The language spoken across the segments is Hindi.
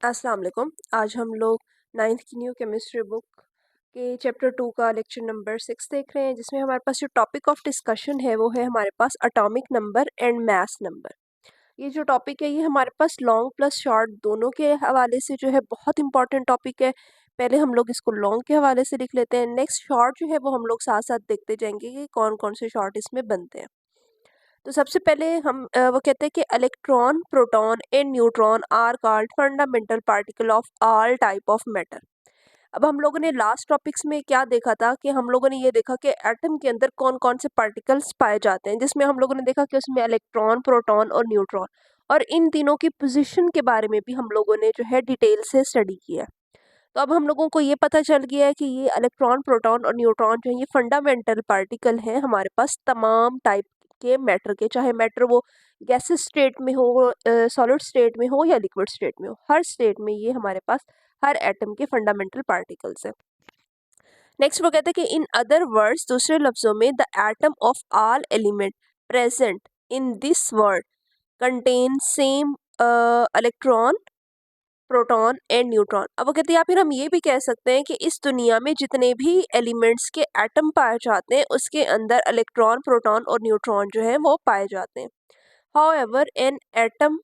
अस्सलाम वालेकुम। आज हम लोग 9th की न्यू केमिस्ट्री बुक के चैप्टर 2 का लेक्चर नंबर 6 देख रहे हैं, जिसमें हमारे पास जो टॉपिक ऑफ डिस्कशन है वो है हमारे पास atomic number and mass number. ये जो टॉपिक है ये हमारे पास लॉन्ग प्लस शॉर्ट दोनों के हवाले से जो है बहुत इंपॉर्टेंट टॉपिक है। पहले हम लोग इसको लॉन्ग के हवाले से लिख लेते हैं, नेक्स्ट शॉर्ट जो है वो हम लोग साथ साथ देखते जाएंगे कि कौन कौन से शॉर्ट इसमें बनते हैं। तो सबसे पहले हम वो कहते हैं कि electron, proton and neutron are called fundamental particle of all type of matter. अब हम लोगों ने लास्ट टॉपिक्स में क्या देखा था कि हम लोगों ने ये देखा कि एटम के अंदर कौन कौन से पार्टिकल्स पाए जाते हैं, जिसमें हम लोगों ने देखा कि उसमें इलेक्ट्रॉन, प्रोटॉन और न्यूट्रॉन, और इन तीनों की पोजीशन के बारे में भी हम लोगों ने जो है डिटेल से स्टडी किया। तो अब हम लोगों को ये पता चल गया है कि ये इलेक्ट्रॉन, प्रोटॉन और न्यूट्रॉन जो है ये फंडामेंटल पार्टिकल हैं हमारे पास तमाम टाइप के मैटर के, चाहे मैटर वो गैसेस स्टेट में हो, सॉलिड स्टेट में हो या लिक्विड स्टेट में हो, हर स्टेट में ये हमारे पास हर एटम के फंडामेंटल पार्टिकल्स हैं। नेक्स्ट वो कहते हैं कि इन अदर वर्ड्स, दूसरे लफ्जों में, the atom of all element present in this world contain same electron, proton and neutron. अब वो कहते हैं या फिर हम ये भी कह सकते हैं कि इस दुनिया में जितने भी एलिमेंट्स के एटम पाए जाते हैं उसके अंदर इलेक्ट्रॉन, प्रोटॉन और न्यूट्रॉन जो है वो पाए जाते हैं। However an atom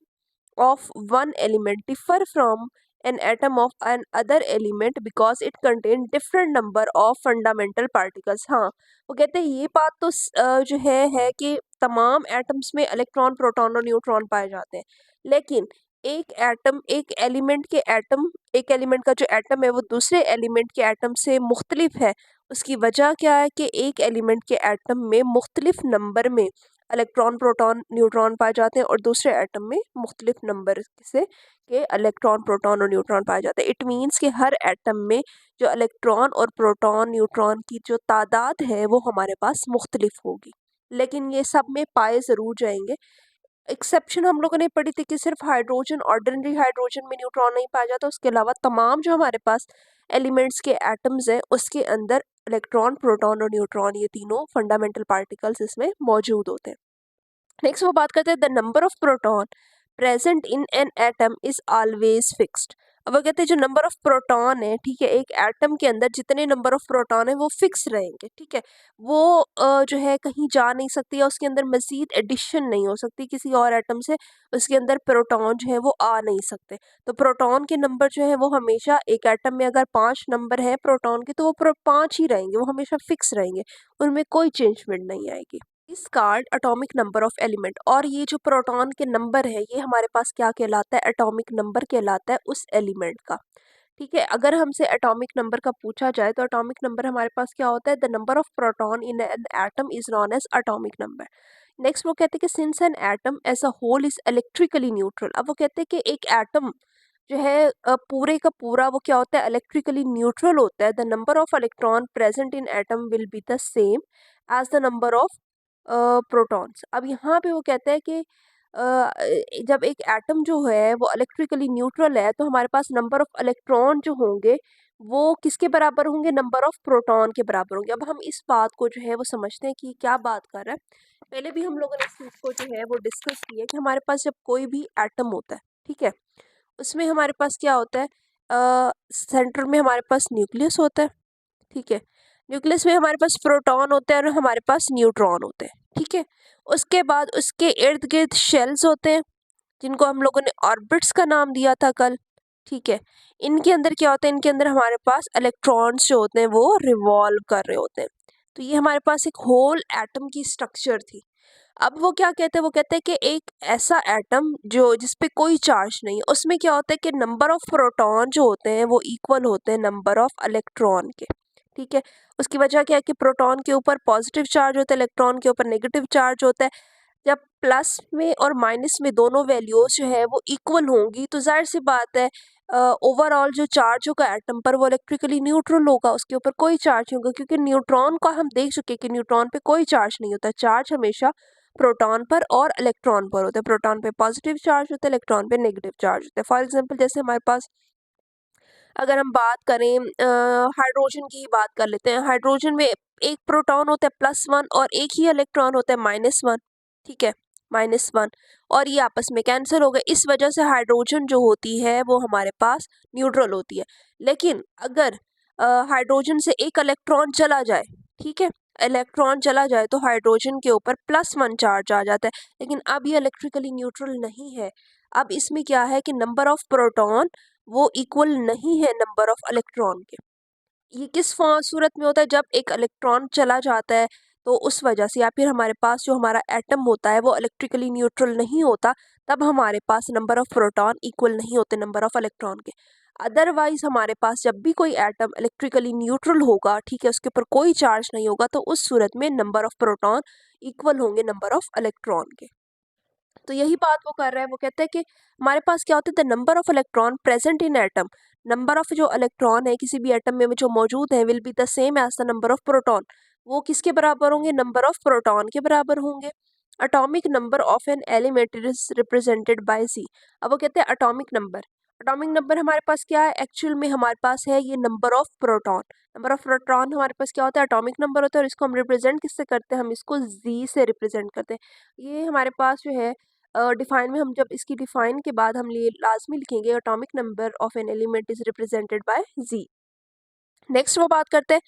of one element differ from an atom of an other element because it contain different number of fundamental particles। हाँ, वो कहते हैं ये बात तो जो है कि तमाम एटम्स में इलेक्ट्रॉन, प्रोटॉन और न्यूट्रॉन पाए जाते हैं, लेकिन एक एटम, एक एलिमेंट के एटम, एक एलिमेंट का जो एटम है वो दूसरे एलिमेंट के एटम से मुख्तलिफ है। उसकी वजह क्या है कि एक एलिमेंट के एटम में मुख्तलिफ नंबर में इलेक्ट्रॉन, प्रोटॉन, न्यूट्रॉन पाए जाते हैं और दूसरे एटम में मुख्तलिफ नंबर से के इलेक्ट्रॉन, प्रोटॉन और न्यूट्रॉन पाए जाते हैं। इट मीन्स कि हर एटम में जो इलेक्ट्रॉन और प्रोटॉन, न्यूट्रॉन की जो तादाद है वो हमारे पास मुख्तलिफ होगी, लेकिन ये सब में पाए ज़रूर जाएंगे। एक्सेप्शन हम लोगों ने पढ़ी थी कि सिर्फ हाइड्रोजन, ऑर्डिनरी हाइड्रोजन में न्यूट्रॉन नहीं पाया जाता, उसके अलावा तमाम जो हमारे पास एलिमेंट्स के एटम्स हैं उसके अंदर इलेक्ट्रॉन, प्रोटॉन और न्यूट्रॉन ये तीनों फंडामेंटल पार्टिकल्स इसमें मौजूद होते हैं। नेक्स्ट वो बात करते हैं the number of proton present in an atom is always fixed. अब वो कहते हैं जो नंबर ऑफ प्रोटॉन है, ठीक है, एक एटम के अंदर जितने नंबर ऑफ प्रोटॉन है वो फिक्स रहेंगे, ठीक है, वो जो है कहीं जा नहीं सकती या उसके अंदर मजीद एडिशन नहीं हो सकती किसी और एटम से, उसके अंदर प्रोटॉन जो है वो आ नहीं सकते। तो प्रोटॉन के नंबर जो है वो हमेशा, एक एटम में अगर 5 नंबर है प्रोटॉन के तो वो 5 ही रहेंगे, वो हमेशा फिक्स रहेंगे, उनमें कोई चेंजमेंट नहीं आएगी। इस card atomic number of element, और ये जो प्रोटॉन के नंबर है ये हमारे पास क्या कहलाता है, एटॉमिक नंबर कहलाता है उस एलिमेंट का, ठीक है। अगर हमसे एटॉमिक नंबर का पूछा जाए तो एटॉमिक नंबर हमारे पास क्या होता है, the number of proton in an atom is known as atomic number. Next वो कहते हैं कि since an atom as a whole is electrically neutral. अब वो कहते हैं कि एक एटम जो है पूरे का पूरा वो क्या होता है, इलेक्ट्रिकली न्यूट्रल होता है, the number of electron present in atom will be the same as the number of protons. अब यहाँ पे वो कहता है कि जब एक एटम जो है वो इलेक्ट्रिकली न्यूट्रल है तो हमारे पास नंबर ऑफ इलेक्ट्रॉन जो होंगे वो किसके बराबर होंगे, नंबर ऑफ प्रोटॉन के बराबर होंगे। अब हम इस बात को जो है वो समझते हैं कि क्या बात कर रहा है। पहले भी हम लोगों ने इस चीज़ को जो है वो डिस्कस किया कि हमारे पास जब कोई भी एटम होता है, ठीक है, उसमें हमारे पास क्या होता है, सेंटर में हमारे पास न्यूक्लियस होता है, ठीक है, न्यूक्लियस में हमारे पास प्रोटॉन होते हैं और हमारे पास न्यूट्रॉन होते हैं, ठीक है। उसके बाद उसके इर्द गिर्द शेल्स होते हैं जिनको हम लोगों ने ऑर्बिट्स का नाम दिया था कल, ठीक है। इनके अंदर क्या होता है, इनके अंदर हमारे पास इलेक्ट्रॉन्स जो होते हैं वो रिवॉल्व कर रहे होते हैं। तो ये हमारे पास एक होल एटम की स्ट्रक्चर थी। अब वो क्या कहते हैं, वो कहते हैं कि एक ऐसा एटम जो जिसपे कोई चार्ज नहीं है उसमें क्या होता है कि नंबर ऑफ प्रोटॉन जो होते हैं वो इक्वल होते हैं नंबर ऑफ इलेक्ट्रॉन के, ठीक है। उसकी वजह क्या है कि प्रोटॉन के ऊपर पॉजिटिव चार्ज होता है, इलेक्ट्रॉन के ऊपर नेगेटिव चार्ज होता है। जब प्लस में और माइनस में दोनों वैल्यूज जो है वो इक्वल होंगी तो जाहिर सी बात है ओवरऑल जो चार्ज होगा एटम पर वो इलेक्ट्रिकली न्यूट्रल होगा, उसके ऊपर कोई चार्ज नहीं होगा, क्योंकि न्यूट्रॉन का हम देख चुके कि न्यूट्रॉन पे कोई चार्ज नहीं होता, चार्ज हमेशा प्रोटॉन पर और इलेक्ट्रॉन पर होता है। प्रोटॉन पे पॉजिटिव चार्ज होता है, इलेक्ट्रॉन पे नेगेटिव चार्ज होता है। फॉर एग्जांपल जैसे हमारे पास अगर हम बात करें हाइड्रोजन की ही बात कर लेते हैं, हाइड्रोजन में एक प्रोटॉन होता है +1 और एक ही इलेक्ट्रॉन होता है -1, ठीक है। -1 और ये आपस में कैंसिल हो गए। इस वजह से हाइड्रोजन जो होती है वो हमारे पास न्यूट्रल होती है। लेकिन अगर हाइड्रोजन से एक इलेक्ट्रॉन चला जाए, ठीक है, इलेक्ट्रॉन चला जाए तो हाइड्रोजन के ऊपर +1 चार्ज आ जाता है। लेकिन अब ये इलेक्ट्रिकली न्यूट्रल नहीं है। अब इसमें क्या है कि नंबर ऑफ प्रोटॉन वो इक्वल नहीं है नंबर ऑफ इलेक्ट्रॉन के। ये किस सूरत में होता है? जब एक इलेक्ट्रॉन चला जाता है तो उस वजह से, या फिर हमारे पास जो हमारा एटम होता है वो इलेक्ट्रिकली न्यूट्रल नहीं होता, तब हमारे पास नंबर ऑफ प्रोटॉन इक्वल नहीं होते नंबर ऑफ इलेक्ट्रॉन के। अदरवाइज हमारे पास जब भी कोई एटम इलेक्ट्रिकली न्यूट्रल होगा, ठीक है, उसके ऊपर कोई चार्ज नहीं होगा, तो उस सूरत में नंबर ऑफ प्रोटॉन इक्वल होंगे नंबर ऑफ इलेक्ट्रॉन के। तो यही बात वो कर रहा है। वो कहता है कि हमारे पास क्या होता है, the number of electron present in atom, number of जो इलेक्ट्रॉन है किसी भी एटम में जो मौजूद है, will be the same as the number of proton. वो किसके बराबर होंगे? नंबर ऑफ प्रोटॉन के बराबर होंगे। Atomic number of an element is represented by Z. अब वो कहते हैं अटोमिक नंबर हमारे पास क्या है? एक्चुअल में हमारे पास है ये number of proton. Number of proton हमारे पास क्या होता है? अटोमिक नंबर होता है, और इसको हम रिप्रेजेंट किससे करते हैं? हम इसको जी से रिप्रेजेंट करते हैं। ये हमारे पास जो है डिफाइन में, हम जब इसकी डिफाइन के बाद हम ये लाजमी लिखेंगे, atomic number of an element is represented by Z. Next वो बात करते हैं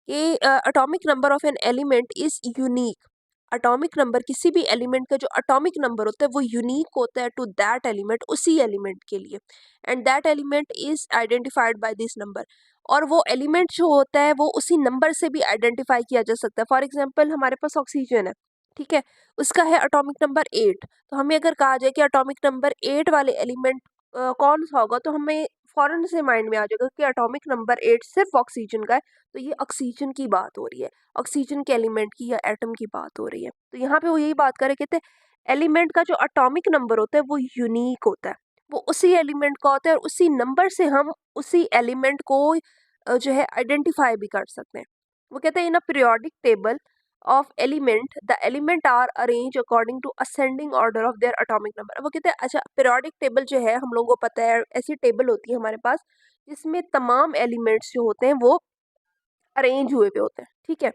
कि atomic number of an element is unique. Atomic number किसी भी एलिमेंट का जो अटोमिक नंबर होता है वो यूनिक होता है टू दैट एलिमेंट, उसी एलिमेंट के लिए, and that element is identified by this number. और वो एलिमेंट जो होता है वो उसी नंबर से भी आइडेंटिफाई किया जा सकता है। फॉर एग्जांपल हमारे पास ऑक्सीजन है, ठीक है, उसका है अटोमिक नंबर 8। तो हमें अगर कहा जाए कि अटोमिक नंबर 8 वाले एलिमेंट कौन सा होगा, तो हमें फौरन से माइंड में आ जाएगा कि अटोमिक नंबर 8 सिर्फ ऑक्सीजन का है। तो ये ऑक्सीजन की बात हो रही है, ऑक्सीजन के एलिमेंट की या एटम की बात हो रही है। तो यहाँ पे वो यही बात करे, कहते हैं एलिमेंट का जो अटोमिक नंबर होता है वो यूनिक होता है, वो उसी एलिमेंट का होता है, और उसी नंबर से हम उसी एलिमेंट को जो है आइडेंटिफाई भी कर सकते हैं। वो कहते हैं in a periodic table of element the element are arrange according to ascending order of their atomic number. वो कहते हैं अच्छा, पीरियोडिक टेबल जो है हम लोगों को पता है, ऐसी टेबल होती है हमारे पास जिसमें तमाम एलिमेंट्स जो होते हैं वो अरेंज हुए हुए होते हैं, ठीक है।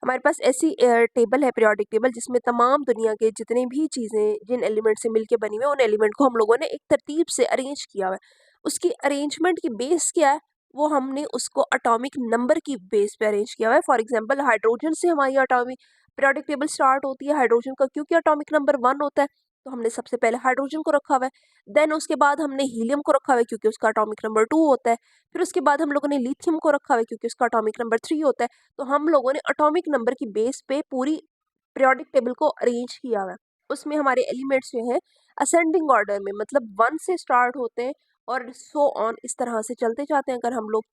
हमारे पास ऐसी टेबल है, पीरियोडिक टेबल, जिसमें तमाम दुनिया के जितने भी चीज़ें जिन एलिमेंट से मिलके बनी हुई है, उन एलिमेंट को हम लोगों ने एक तरतीब से अरेंज किया हुआ है। उसकी अरेंजमेंट की बेस क्या है? वो हमने उसको अटोमिक नंबर की बेस पे अरेंज किया हुआ है। फॉर एग्जांपल हाइड्रोजन से हमारी अटोमिक पीरियोडिक टेबल स्टार्ट होती है। हाइड्रोजन का क्योंकि अटोमिक नंबर 1 होता है, तो हमने सबसे पहले हाइड्रोजन को रखा हुआ है। देन उसके बाद हमने हीलियम को रखा हुआ है क्योंकि उसका अटोमिक नंबर 2 होता है। फिर उसके बाद हम लोगों ने लिथियम को रखा हुआ है क्योंकि उसका अटोमिक नंबर 3 होता है। तो हम लोगों ने अटोमिक नंबर की बेस पे पूरी पीरियोडिक टेबल को अरेंज किया हुआ है। उसमें हमारे एलिमेंट्स जो हैं असेंडिंग ऑर्डर में, मतलब 1 से स्टार्ट होते हैं और सो ऑन इस तरह से चलते जाते हैं। अगर हम लोग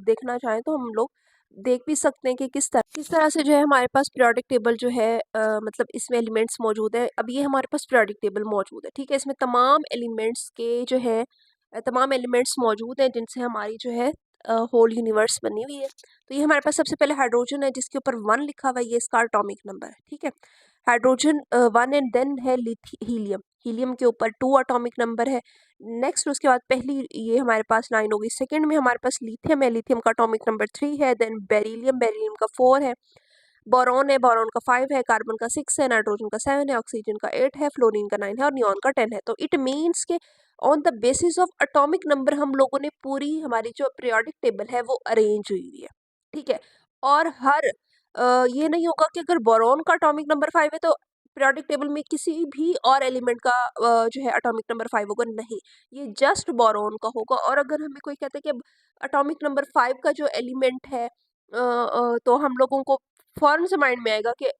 देखना चाहें तो हम लोग देख भी सकते हैं कि किस तरह से जो है हमारे पास पीरियोडिक टेबल जो है मतलब इसमें एलिमेंट्स मौजूद है। अब ये हमारे पास पीरियोडिक टेबल मौजूद है, ठीक है, इसमें तमाम एलिमेंट्स के जो है तमाम एलिमेंट्स मौजूद हैं जिनसे हमारी जो है होल यूनिवर्स बनी हुई है। तो ये हमारे पास सबसे पहले हाइड्रोजन है जिसके ऊपर 1 लिखा हुआ है, ये इसका एटॉमिक नंबर है, ठीक है। हाइड्रोजन 1 एंड देन है हीलियम, हीलियम के ऊपर 2 एटॉमिक नंबर है। नेक्स्ट उसके बाद पहली ये हमारे पास 9 हो गई। सेकंड में हमारे पास लिथियम है, लिथियम का एटॉमिक नंबर 3 है। देन बेरिलियम, बेरिलियम का 4 है। बोरॉन है, बोरॉन का 5 है। कार्बन का 6 है। नाइट्रोजन का 7 है। ऑक्सीजन का 8 है। फ्लोरीन का 9 है और नियॉन का 10 है। तो इट मीन्स के on the basis of atomic number हम लोगों ने पूरी हमारी जो पीरियोडिक टेबल है वो अरेंज हुई हुई है, ठीक है। और हर ये नहीं होगा कि अगर बोरॉन का एटॉमिक नंबर 5 है तो पीरियोडिक टेबल में किसी भी और एलिमेंट का जो है एटॉमिक नंबर 5 होगा, नहीं, ये जस्ट बोरॉन का होगा। और अगर हमें कोई कहता है कि एटॉमिक नंबर 5 का जो एलिमेंट है तो हम लोगों को फौरन से माइंड में आएगा कि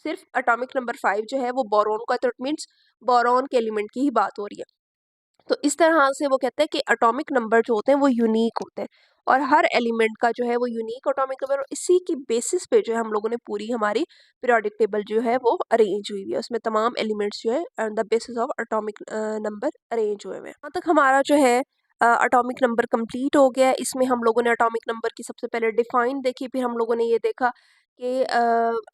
सिर्फ एटॉमिक नंबर 5 जो है वो बोरॉन का, तो इट मीन्स बोरॉन के एलिमेंट की ही बात हो रही है। तो इस तरह से वो कहते हैं कि एटॉमिक नंबर जो होते हैं वो यूनिक होते हैं, और हर एलिमेंट का जो है वो यूनिक एटॉमिक नंबर, और इसी की बेसिस पे जो है हम लोगों ने पूरी हमारी पीरियोडिक टेबल जो है वो अरेंज हुई हुई है। उसमें तमाम एलिमेंट्स जो है on the basis of atomic number arrange हुए हुए हैं। यहाँ तक हमारा जो है एटॉमिक नंबर कंप्लीट हो गया है। इसमें हम लोगों ने एटॉमिक नंबर की सबसे पहले डिफाइन देखी, फिर हम लोगों ने ये देखा कि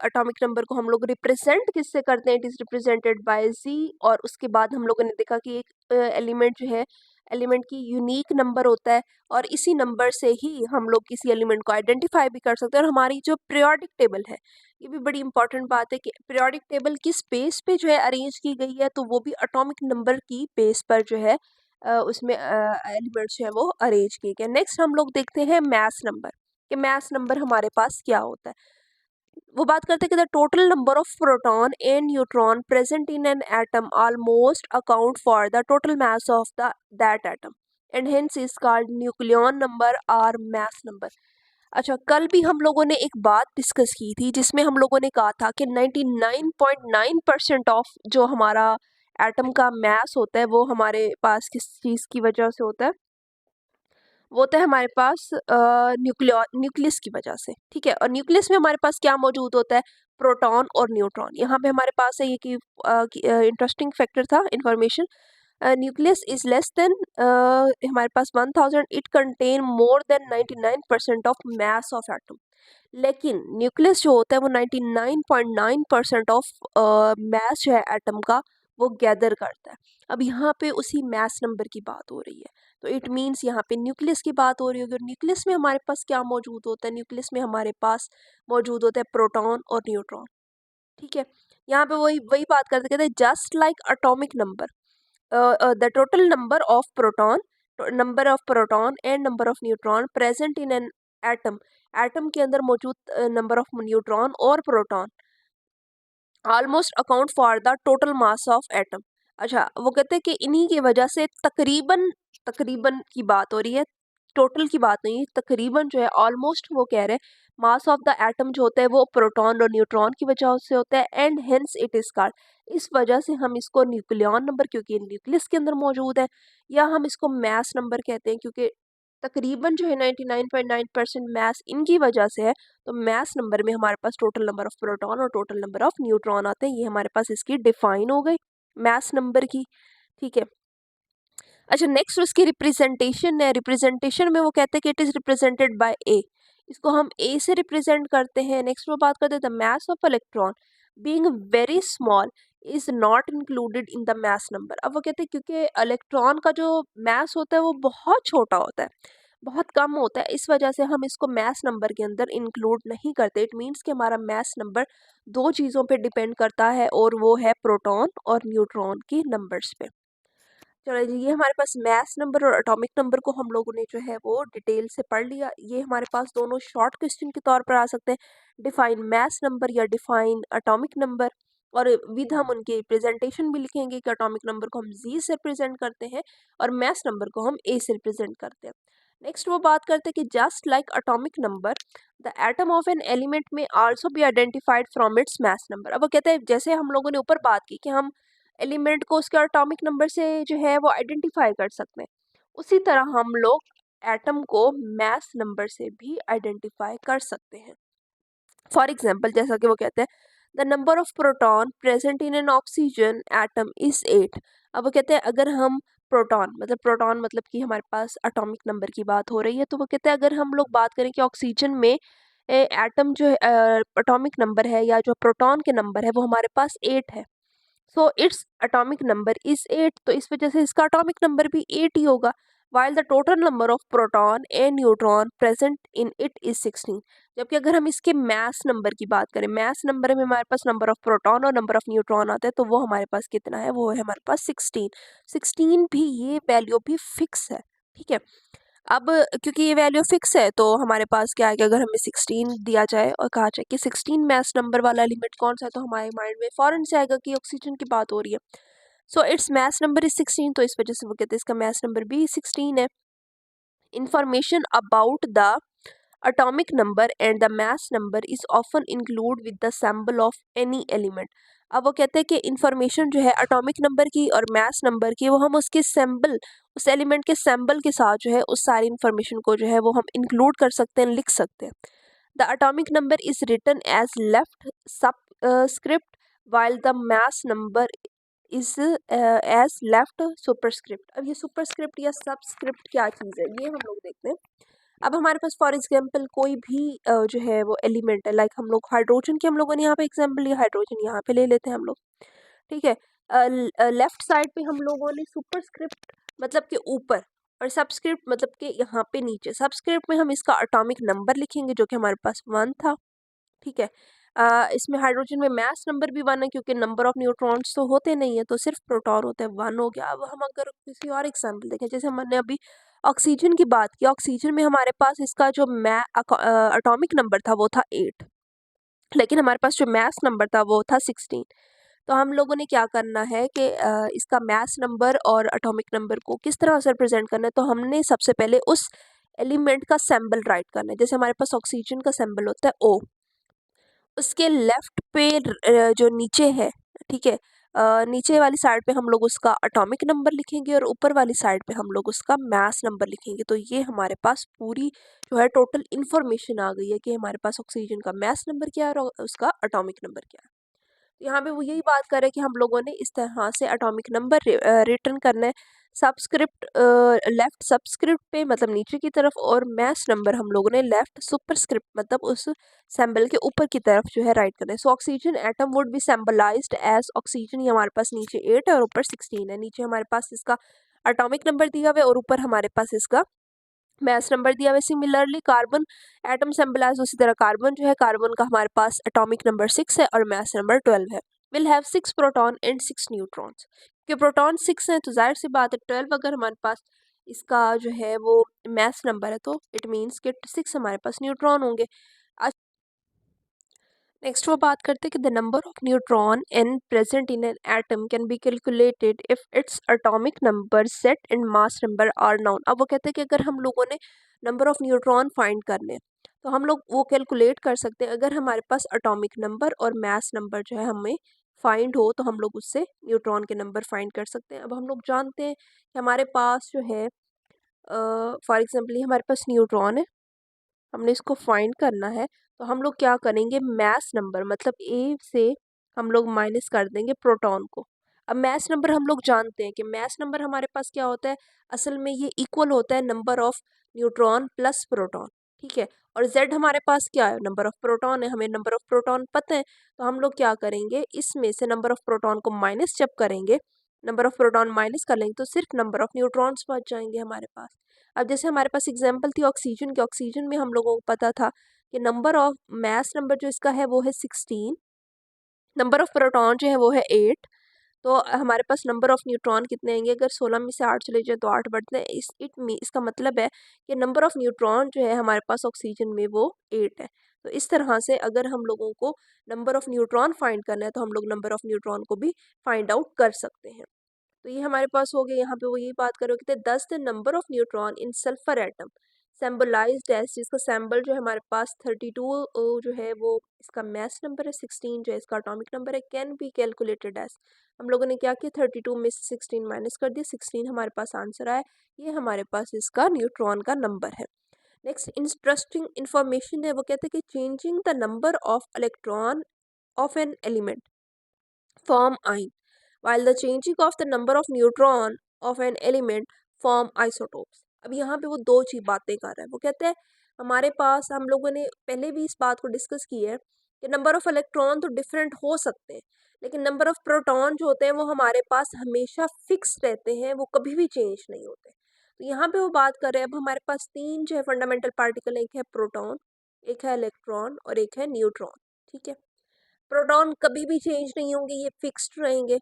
एटॉमिक नंबर को हम लोग रिप्रेजेंट किससे करते हैं, इट इज़ रिप्रेजेंटेड बाय जी। और उसके बाद हम लोगों ने देखा कि एक एलिमेंट जो है एलिमेंट की यूनिक नंबर होता है और इसी नंबर से ही हम लोग किसी एलिमेंट को आइडेंटिफाई भी कर सकते हैं। और हमारी जो पीरियोडिक टेबल है, ये भी बड़ी इंपॉर्टेंट बात है कि पीरियोडिक टेबल किस बेस पे जो है अरेंज की गई है, तो वो भी एटॉमिक नंबर की बेस पर जो है उसमें एलिमेंट्स जो है वो अरेंज किए गए। नेक्स्ट हम लोग देखते हैं मैस नंबर, कि मैस नंबर हमारे पास क्या होता है। वो बात करते हैं कि the total number of proton and neutron present in an atom almost account for the total mass of the that atom and hence is called nucleon number और मास नंबर। अच्छा, कल भी हम लोगों ने एक बात डिस्कस की थी जिसमें हम लोगों ने कहा था कि 99.9% ऑफ जो हमारा एटम का मास होता है वो हमारे पास किस चीज़ की वजह से होता है, वो होता है हमारे पास न्यूक्लियस की वजह से। ठीक है, और न्यूक्लियस में हमारे पास क्या मौजूद होता है, प्रोटॉन और न्यूट्रॉन। यहाँ पे हमारे पास है ये कि इंटरेस्टिंग फैक्टर था information, nucleus is less than हमारे पास 1000, it contain more than 99% of mass of atom. लेकिन न्यूक्लियस जो होता है वो 99.9% ऑफ मास जो है एटम का वो गैदर करता है। अब यहाँ पे उसी मास नंबर की बात हो रही है, तो इट मीन्स यहाँ पे न्यूक्लियस की बात हो रही होगी। और न्यूक्लियस में हमारे पास क्या मौजूद होता है, न्यूक्लियस में हमारे पास मौजूद होता है प्रोटॉन और न्यूट्रॉन। ठीक है, यहाँ पे वही वही बात करते कहते हैं just like atomic number the total number of proton and number of neutron present in an atom, atom के अंदर मौजूद नंबर ऑफ न्यूट्रॉन और proton almost account for the total mass of atom. अच्छा, वो कहते हैं कि इन्हीं की वजह से तकरीबन तकरीबन की बात हो रही है, टोटल की बात नहीं, तकरीबन जो है ऑलमोस्ट वो कह रहे हैं मास ऑफ द एटम जो होता है वो प्रोटॉन और न्यूट्रॉन की वजह से होता है and hence it is called, इस वजह से हम इसको न्यूक्लियन नंबर, क्योंकि ये न्यूक्लियस के अंदर मौजूद है, या हम इसको मास नंबर कहते हैं क्योंकि तकरीबन जो है 99.9% मास इनकी वजह से है। तो मास नंबर में हमारे पास टोटल नंबर ऑफ प्रोटॉन और टोटल नंबर ऑफ न्यूट्रॉन आते हैं, ये हमारे पास इसकी डिफाइन हो गई मास नंबर की। ठीक है, अच्छा नेक्स्ट उसकी रिप्रेजेंटेशन है, रिप्रेजेंटेशन में वो कहते हैं कि इट इज रिप्रेजेंटेड बाय ए, इसको हम ए से रिप्रेजेंट करते हैं। नेक्स्ट वो बात करते हैं the mass of electron being very small is not included in the mass number. अब वो कहते हैं क्योंकि इलेक्ट्रॉन का जो मास होता है वो बहुत छोटा होता है, बहुत कम होता है, इस वजह से हम इसको मास नंबर के अंदर इंक्लूड नहीं करते। इट मीन्स कि हमारा मास नंबर दो चीज़ों पे डिपेंड करता है और वो है प्रोटॉन और न्यूट्रॉन की नंबर्स पे। चलो जी, ये हमारे पास मास नंबर और एटॉमिक नंबर को हम लोगों ने जो है वो डिटेल से पढ़ लिया। ये हमारे पास दोनों शॉर्ट क्वेश्चन के तौर पर आ सकते हैं, डिफाइन मास नंबर या डिफाइन एटॉमिक नंबर, और विद हम उनकी प्रेजेंटेशन भी लिखेंगे कि एटॉमिक नंबर को हम जी से रिप्रेजेंट करते हैं और मास नंबर को हम ए से रिप्रेजेंट करते हैं। नेक्स्ट वो बात करते हैं कि just like atomic number the atom of an element may also be identified from its mass number. अब वो कहते हैं जैसे हम लोगों ने ऊपर बात की कि हम एलिमेंट को उसके एटॉमिक नंबर से जो है वो आइडेंटिफाई कर सकते हैं, उसी तरह हम लोग एटम को मास नंबर से भी आइडेंटिफाई कर सकते हैं। फॉर एग्जाम्पल, जैसा कि वो कहते हैं the number of proton present in N oxygen atom is 8। अब वो कहते हैं अगर हम प्रोटॉन मतलब कि हमारे पास एटॉमिक नंबर की बात हो रही है, तो वो कहते हैं अगर हम लोग बात करें कि ऑक्सीजन में एटम जो एटॉमिक नंबर है या जो प्रोटॉन के नंबर है वो हमारे पास 8 है, so it's atomic number is 8, तो इस वजह से इसका एटॉमिक नंबर भी 8 ही होगा। While the total number of proton and neutron present in it is 16। जबकि अगर हम इसके मास नंबर की बात करें, मास नंबर में हमारे पास नंबर ऑफ प्रोटॉन और नंबर ऑफ न्यूट्रॉन आता है, तो वो हमारे पास कितना है, वो है हमारे पास 16। 16 भी, ये वैल्यू भी फिक्स है। ठीक है, अब क्योंकि ये वैल्यू फिक्स है तो हमारे पास क्या है कि अगर हमें 16 दिया जाए और कहा जाए कि 16 मास नंबर वाला एलिमेंट कौन सा है, तो हमारे माइंड में फौरन से आएगा कि ऑक्सीजन की बात हो रही है। So it's mass number is 16, तो इस वजह से वो कहते हैं इसका मास नंबर भी 16 है। Information about the atomic number and the mass number is often include with the symbol of any element। अब वो कहते हैं कि इंफॉर्मेशन जो है एटॉमिक नंबर की और मास नंबर की वो हम उसके सिंबल, उस एलिमेंट के सिंबल के साथ जो है उस सारी इंफॉर्मेशन को जो है वो हम इंक्लूड कर सकते हैं, लिख सकते हैं। The atomic number is written as left subscript while the mass number is as left superscript. अब ये सुपरस्क्रिप्ट या सबस्क्रिप्ट क्या चीज़ है, ये हम लोग देखते हैं। अब हमारे पास फॉर एग्जांपल कोई भी जो है वो एलिमेंट है, लाइक हम लोग हाइड्रोजन की हम लोगों ने यहाँ पे एग्जांपल लिया, हाइड्रोजन यहाँ पे ले लेते हैं हम लोग। ठीक है, लेफ्ट साइड पे हम लोगों ने सुपरस्क्रिप्ट मतलब कि ऊपर, और सबस्क्रिप्ट मतलब कि यहाँ पे नीचे। सबस्क्रिप्ट में हम इसका एटॉमिक नंबर लिखेंगे जो कि हमारे पास 1 था, ठीक है। इसमें हाइड्रोजन में मास नंबर भी 1 है क्योंकि नंबर ऑफ न्यूट्रॉन्स तो होते नहीं है, तो सिर्फ प्रोटॉन होता है, 1 हो गया। अब हम अगर किसी और एग्जांपल देखें, जैसे हमने अभी ऑक्सीजन की बात की, ऑक्सीजन में हमारे पास इसका जो एटॉमिक नंबर था वो था 8, लेकिन हमारे पास जो मास नंबर था वो था 16। तो हम लोगों ने क्या करना है कि इसका मास नंबर और एटॉमिक नंबर को किस तरह से रिप्रेजेंट करना है, तो हमने सबसे पहले उस एलिमेंट का सिंबल राइट करना है। जैसे हमारे पास ऑक्सीजन का सिंबल होता है O, उसके लेफ्ट पे जो नीचे है, ठीक है, नीचे वाली साइड पे हम लोग उसका एटॉमिक नंबर लिखेंगे और ऊपर वाली साइड पे हम लोग उसका मास नंबर लिखेंगे। तो ये हमारे पास पूरी जो है टोटल इन्फॉर्मेशन आ गई है कि हमारे पास ऑक्सीजन का मास नंबर क्या है और उसका एटॉमिक नंबर क्या है। यहाँ पे वो यही बात कर रहे हैं कि हम लोगों ने इस तरह से एटॉमिक नंबर रिटर्न करना है। सबस्क्रिप्ट लेफ्ट सबस्क्रिप्ट पे मतलब नीचे की तरफ, और मैस नंबर हम लोगों ने लेफ्ट सुपरस्क्रिप्ट मतलब उस सिंबल के ऊपर की तरफ जो है राइट करना है। So oxygen atom would be symbolised as oxygen. ये हमारे पास नीचे 8 है और ऊपर 16 है। नीचे हमारे पास इसका एटॉमिक नंबर दिया हुआ है और ऊपर हमारे पास इसका मैस नंबर दिया हुआ है। सिमिलरली कार्बन एटम सिंबलाइज, उसी तरह कार्बन जो है, कार्बन का हमारे पास एटॉमिक नंबर 6 है और मैस नंबर 12 है। Will have 6 proton and 6 neutrons. कि प्रोटॉन 6 हैं तो जाहिर सी बात है 12 अगर हमारे पास इसका जो है वो मैस नंबर है तो इट मीन्स कि 6 हमारे पास न्यूट्रॉन होंगे। नेक्स्ट वो बात करते हैं कि the number of neutron in present in an atom can be calculated if its atomic number set and mass number are known. अब वो कहते हैं कि अगर हम लोगों ने नंबर ऑफ न्यूट्रॉन फाइंड करने हैं तो हम लोग वो कैलकुलेट कर सकते हैं। अगर हमारे पास एटॉमिक नंबर और मास नंबर जो है हमें फाइंड हो तो हम लोग उससे न्यूट्रॉन के नंबर फाइंड कर सकते हैं। अब हम लोग जानते हैं कि हमारे पास जो है फॉर एग्जाम्पल हमारे पास न्यूट्रॉन है, हमने इसको फाइंड करना है। तो हम लोग क्या करेंगे, मैस नंबर मतलब ए से हम लोग माइनस कर देंगे प्रोटॉन को। अब मैस नंबर हम लोग जानते हैं कि मैस नंबर हमारे पास क्या होता है, असल में ये इक्वल होता है number of neutron plus proton, ठीक है। और जेड हमारे पास क्या है, नंबर ऑफ प्रोटॉन है, हमें नंबर ऑफ प्रोटॉन पता है। तो हम लोग क्या करेंगे, इसमें से नंबर ऑफ प्रोटॉन को माइनस जब करेंगे, नंबर ऑफ प्रोटॉन माइनस कर लेंगे तो सिर्फ नंबर ऑफ न्यूट्रॉन्स बच जाएंगे हमारे पास। अब जैसे हमारे पास एग्जांपल थी ऑक्सीजन की, ऑक्सीजन में हम लोगों को पता था कि नंबर ऑफ मास नंबर जो इसका है वो है 16, नंबर ऑफ प्रोटॉन जो है वो है 8। तो हमारे पास नंबर ऑफ न्यूट्रॉन कितने आएंगे, अगर 16 में से 8 चले जाए तो 8 बढ़ते हैं। इसका मतलब है कि नंबर ऑफ न्यूट्रॉन जो है हमारे पास ऑक्सीजन में वो 8 है। तो इस तरह से अगर हम लोगों को नंबर ऑफ न्यूट्रॉन फाइंड करना है तो हम लोग नंबर ऑफ न्यूट्रॉन को भी फाइंड आउट कर सकते हैं। तो ये हमारे पास हो गया। यहाँ पे वो यही बात कर रहे हो कि 10 the number of neutron in sulphur atom symbolised as, जिसका सिंबल जो है हमारे पास 32 जो है वो इसका मैस नंबर है, 16 जो है इसका एटॉमिक नंबर है, कैन बी कैलकुलेटेड एज। हम लोगों ने क्या किया, 32 में से 16 माइनस कर दिया, 16 हमारे पास आंसर आया। ये हमारे पास इसका न्यूट्रॉन का नंबर है। नेक्स्ट इंटरेस्टिंग इंफॉर्मेशन है, वो कहते हैं कि changing the number of electron of an element form ion, while the changing of the number of neutron of an element form isotopes। अब यहाँ पे वो दो चीज बातें कर रहा है। वो कहते हैं हमारे पास, हम लोगों ने पहले भी इस बात को डिस्कस की है कि नंबर ऑफ इलेक्ट्रॉन तो डिफरेंट हो सकते हैं, लेकिन नंबर ऑफ प्रोटॉन जो होते हैं वो हमारे पास हमेशा फिक्स रहते हैं, वो कभी भी चेंज नहीं होते। तो यहाँ पे वो बात कर रहे हैं, अब हमारे पास तीन जो है फंडामेंटल पार्टिकल, एक है प्रोटॉन, एक है इलेक्ट्रॉन और एक है न्यूट्रॉन, ठीक है। प्रोटॉन कभी भी चेंज नहीं होंगे, ये फिक्स्ड रहेंगे।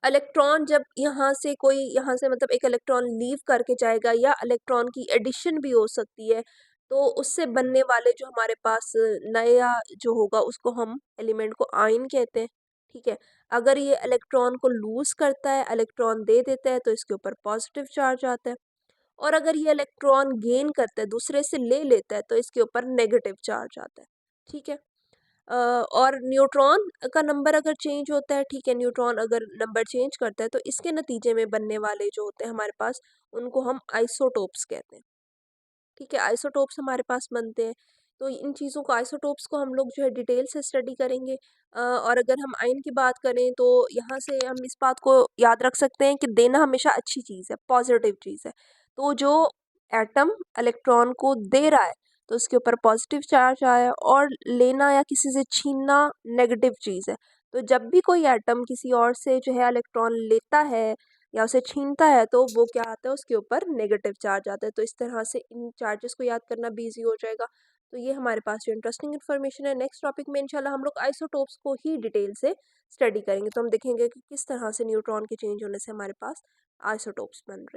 इलेक्ट्रॉन जब यहाँ से मतलब एक इलेक्ट्रॉन लीव करके जाएगा या इलेक्ट्रॉन की एडिशन भी हो सकती है, तो उससे बनने वाले जो हमारे पास नया जो होगा उसको हम एलिमेंट को आयन कहते हैं, ठीक है। अगर ये इलेक्ट्रॉन को लूज करता है, इलेक्ट्रॉन दे देता है, तो इसके ऊपर पॉजिटिव चार्ज आता है। और अगर ये इलेक्ट्रॉन गेन करता है, दूसरे से ले लेता है, तो इसके ऊपर नेगेटिव चार्ज आता है, ठीक है। और न्यूट्रॉन का नंबर अगर चेंज होता है, ठीक है, न्यूट्रॉन अगर नंबर चेंज करता है तो इसके नतीजे में बनने वाले जो होते हैं हमारे पास, उनको हम आइसोटोप्स कहते हैं, ठीक है। आइसोटोप्स हमारे पास बनते हैं। तो इन चीज़ों को, आइसोटोप्स को हम लोग जो है डिटेल से स्टडी करेंगे। और अगर हम आयन की बात करें तो यहाँ से हम इस बात को याद रख सकते हैं कि देना हमेशा अच्छी चीज़ है, पॉजिटिव चीज़ है। तो जो एटम इलेक्ट्रॉन को दे रहा है तो उसके ऊपर पॉजिटिव चार्ज आया, और लेना या किसी से छीनना नेगेटिव चीज़ है। तो जब भी कोई एटम किसी और से जो है इलेक्ट्रॉन लेता है या उसे छीनता है तो वो क्या आता है, उसके ऊपर नेगेटिव चार्ज आता है। तो इस तरह से इन चार्जेस को याद करना भी ईजी हो जाएगा। तो ये हमारे पास जो इंटरेस्टिंग इन्फॉर्मेशन है। नेक्स्ट टॉपिक में इंशाल्लाह हम लोग आइसोटोप्स को ही डिटेल से स्टडी करेंगे। तो हम देखेंगे कि किस तरह से न्यूट्रॉन के चेंज होने से हमारे पास आइसोटोप्स बन रहे हैं।